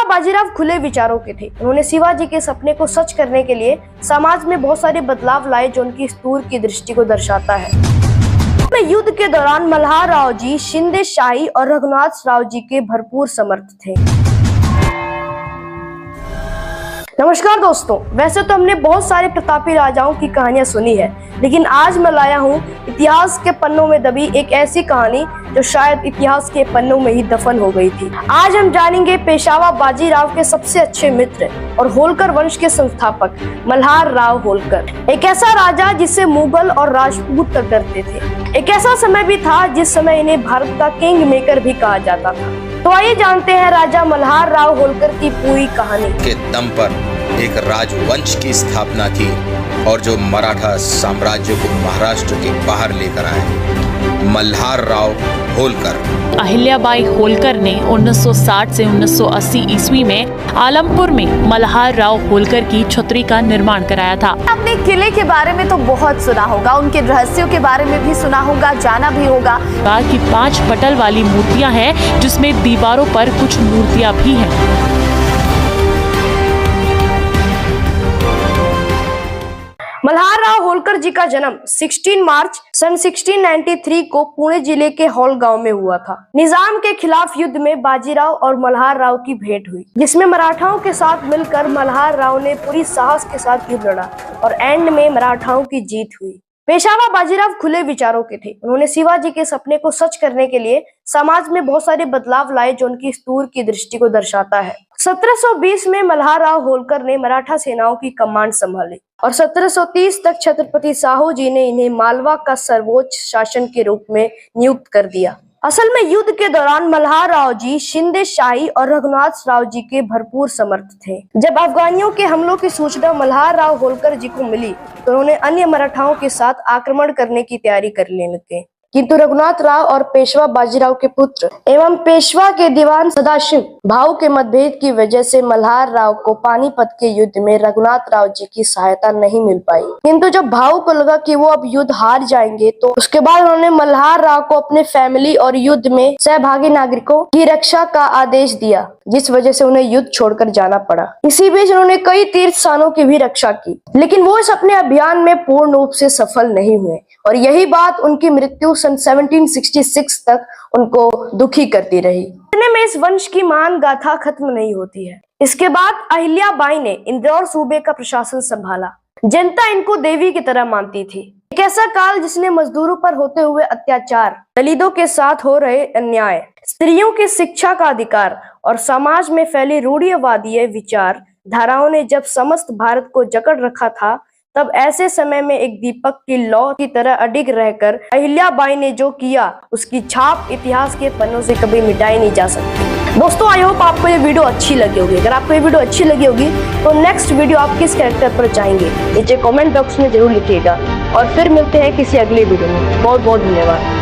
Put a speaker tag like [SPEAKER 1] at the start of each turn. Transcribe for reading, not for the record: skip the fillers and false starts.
[SPEAKER 1] पेशवा बाजीराव खुले विचारों के थे। उन्होंने शिवाजी के सपने को सच करने के लिए समाज में बहुत सारे बदलाव लाए जो उनकी दूर की दृष्टि को दर्शाता है। युद्ध के दौरान मल्हार राव जी शिंदे शाही और रघुनाथ राव जी के भरपूर समर्थ थे। नमस्कार दोस्तों, वैसे तो हमने बहुत सारे प्रतापी राजाओं की कहानियां सुनी है, लेकिन आज मैं लाया हूं इतिहास के पन्नों में दबी एक ऐसी कहानी जो शायद इतिहास के पन्नों में ही दफन हो गई थी। आज हम जानेंगे पेशवा बाजीराव के सबसे अच्छे मित्र और होलकर वंश के संस्थापक मल्हार राव होलकर। एक ऐसा राजा जिससे मुगल और राजपूत तक डरते थे। एक ऐसा समय भी था जिस समय इन्हें भारत का किंग मेकर भी कहा जाता था। तो आइए जानते हैं राजा मल्हार राव होलकर की पूरी कहानी।
[SPEAKER 2] के दम पर एक राजवंश की स्थापना थी और जो मराठा साम्राज्य को महाराष्ट्र के बाहर लेकर आए। मल्हार राव होलकर।
[SPEAKER 3] अहिल्याबाई होलकर ने 1960 से 1980 ईस्वी में आलमपुर में मल्हार राव होलकर की छतरी का निर्माण कराया था।
[SPEAKER 4] अपने किले के बारे में तो बहुत सुना होगा, उनके रहस्यों के बारे में भी सुना होगा, जाना भी होगा।
[SPEAKER 3] की 5 पटल वाली मूर्तियां हैं, जिसमें दीवारों पर कुछ मूर्तियां भी हैं।
[SPEAKER 1] मल्हार राव होलकर जी का जन्म 16 मार्च सन 1693 को पुणे जिले के हॉल गांव में हुआ था। निजाम के खिलाफ युद्ध में बाजीराव और मल्हार राव की भेंट हुई, जिसमें मराठाओं के साथ मिलकर मल्हार राव ने पूरी साहस के साथ युद्ध लड़ा और एंड में मराठाओं की जीत हुई। पेशवा बाजीराव खुले विचारों के थे। उन्होंने शिवाजी के सपने को सच करने के लिए समाज में बहुत सारे बदलाव लाए जो उनकी दूर की दृष्टि को दर्शाता है। 1720 में मल्हार राव होलकर ने मराठा सेनाओं की कमान संभाली और 1730 तक छत्रपति साहू जी ने इन्हें मालवा का सर्वोच्च शासन के रूप में नियुक्त कर दिया। असल में युद्ध के दौरान मल्हार राव जी शिंदे शाही और रघुनाथ राव जी के भरपूर समर्थ थे। जब अफगानियों के हमलों की सूचना मल्हार राव होलकर जी को मिली तो उन्होंने अन्य मराठाओं के साथ आक्रमण करने की तैयारी करने लगे, किंतु रघुनाथ राव और पेशवा बाजीराव के पुत्र एवं पेशवा के दीवान सदाशिव भाऊ के मतभेद की वजह से मल्हार राव को पानीपत के युद्ध में रघुनाथ राव जी की सहायता नहीं मिल पाई। किंतु जब भाऊ को लगा कि वो अब युद्ध हार जाएंगे तो उसके बाद उन्होंने मल्हार राव को अपने फैमिली और युद्ध में सहभागी नागरिकों की रक्षा का आदेश दिया, जिस वजह से उन्हें युद्ध छोड़कर जाना पड़ा। इसी बीच उन्होंने कई तीर्थ स्थानों की भी रक्षा की, लेकिन वो इस अपने अभियान में पूर्ण रूप से सफल नहीं हुए और यही बात उनकी मृत्यु सन 1766 तक उनको दुखी करती रही। इतने में इस वंश की महान गाथा खत्म नहीं होती है। इसके बाद अहिल्याबाई ने इंदौर सूबे का प्रशासन संभाला। जनता इनको देवी की तरह मानती थी। एक ऐसा काल जिसने मजदूरों पर होते हुए अत्याचार, दलितों के साथ हो रहे अन्याय, स्त्रियों की शिक्षा का अधिकार और समाज में फैली रूढ़िवादी विचार धाराओं ने जब समस्त भारत को जकड़ रखा था, तब ऐसे समय में एक दीपक की लौ की तरह अडिग रहकर अहिल्याबाई ने जो किया उसकी छाप इतिहास के पन्नों से कभी मिटाई नहीं जा सकती। दोस्तों, आई होप आपको ये वीडियो अच्छी लगी होगी। अगर आपको ये वीडियो अच्छी लगी होगी तो नेक्स्ट वीडियो आप किस कैरेक्टर पर चाहेंगे नीचे कमेंट बॉक्स में जरूर लिखिएगा और फिर मिलते हैं किसी अगले वीडियो में। बहुत बहुत धन्यवाद।